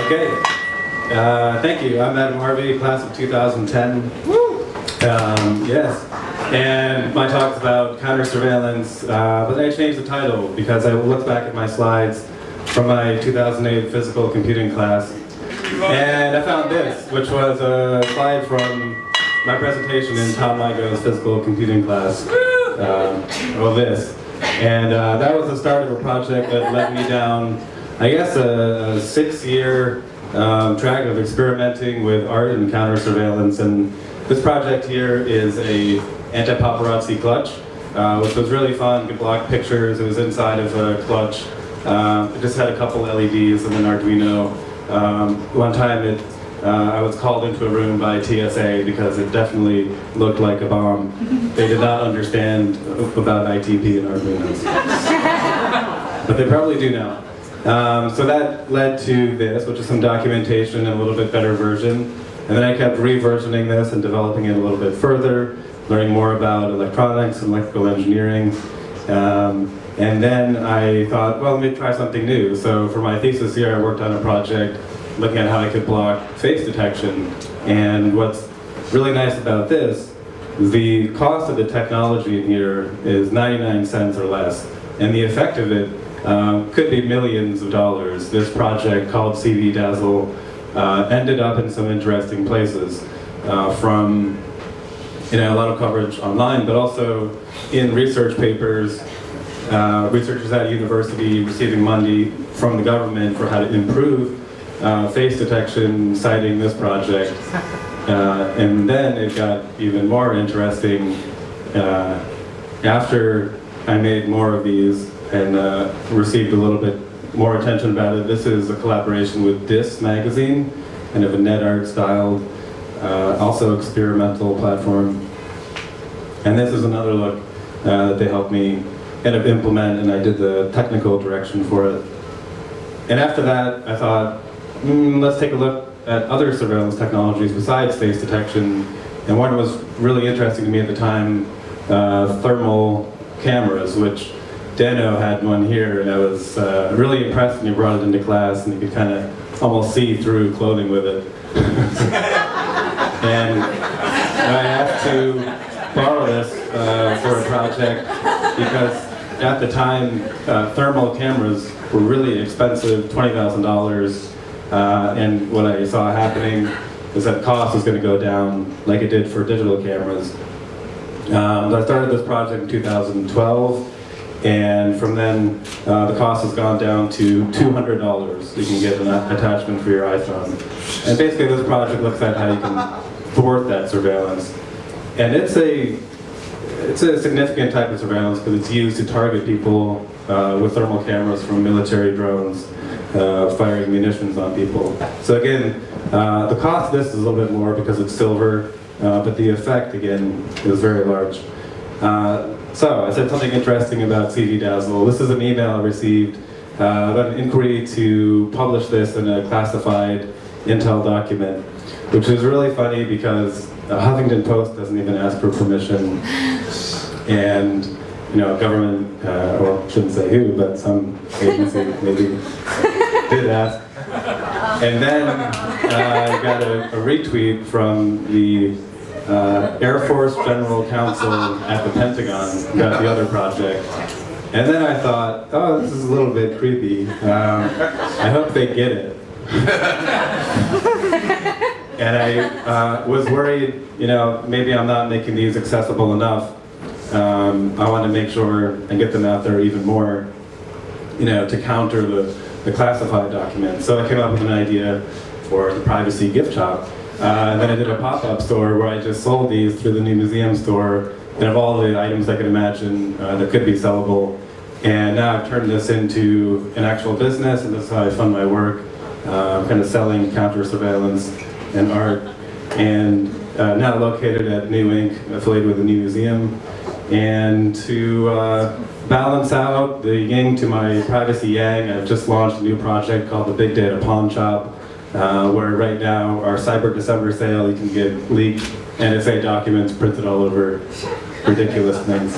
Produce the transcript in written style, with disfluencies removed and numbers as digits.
Okay, thank you. I'm Adam Harvey, class of 2010. Yes, and my talk's about counter-surveillance, but then I changed the title because I looked back at my slides from my 2008 physical computing class, and I found this, which was a slide from my presentation in Tom Ligo's physical computing class. Well, this. And that was the start of a project that led me down, I guess, a 6-year track of experimenting with art and counter-surveillance. And this project here is a anti-paparazzi clutch, which was really fun. You could block pictures. It was inside of a clutch. It just had a couple LEDs and an Arduino. One time I was called into a room by TSA because it definitely looked like a bomb. They did not understand about ITP and Arduinos. But they probably do now. So that led to this, which is some documentation and a little bit better version. And then I kept reversioning this and developing it a little bit further, learning more about electronics and electrical engineering. And then I thought, well, let me try something new. So for my thesis here, I worked on a project looking at how I could block face detection. And what's really nice about this, the cost of the technology in here is 99 cents or less. And the effect of it could be millions of dollars. This project called CV Dazzle ended up in some interesting places, from a lot of coverage online, but also in research papers, researchers at a university receiving money from the government for how to improve face detection, citing this project. And then it got even more interesting after I made more of these and received a little bit more attention about it. This is a collaboration with This magazine, kind of a net art styled, also experimental platform. And this is another look that they helped me kind of implement, and I did the technical direction for it. And after that, I thought, let's take a look at other surveillance technologies besides face detection. And one was really interesting to me at the time, thermal cameras, which Dano had one here, and I was really impressed when he brought it into class, and you could kind of almost see through clothing with it. And I asked to borrow this for a project because at the time, thermal cameras were really expensive, $20,000. And what I saw happening is that cost was going to go down like it did for digital cameras. I started this project in 2012, and from then the cost has gone down to $200. You can get an attachment for your iPhone. And basically this project looks at how you can thwart that surveillance. And it's a significant type of surveillance because it's used to target people with thermal cameras from military drones. Firing munitions on people. So again, the cost of this is a little bit more because it's silver, but the effect, again, is very large. So I said something interesting about CV Dazzle. This is an email I received about an inquiry to publish this in a classified Intel document, which is really funny because Huffington Post doesn't even ask for permission, and government, or I shouldn't say who, but some agency maybe did ask. And then I got a retweet from the Air Force General Counsel at the Pentagon about the other project. And then I thought, oh, this is a little bit creepy. I hope they get it. And I was worried, maybe I'm not making these accessible enough. I want to make sure and get them out there even more, to counter the classified documents. So I came up with an idea for the privacy gift shop. And then I did a pop-up store where I just sold these through the new museum store, and of all the items I could imagine that could be sellable. And now I've turned this into an actual business, and this is how I fund my work, kind of selling counter-surveillance and art. And now located at New Inc., affiliated with the New Museum. And to balance out the yin to my privacy yang, I've just launched a new project called the Big Data Pawn Shop, where right now our Cyber December sale, you can get leaked NSA documents printed all over ridiculous things.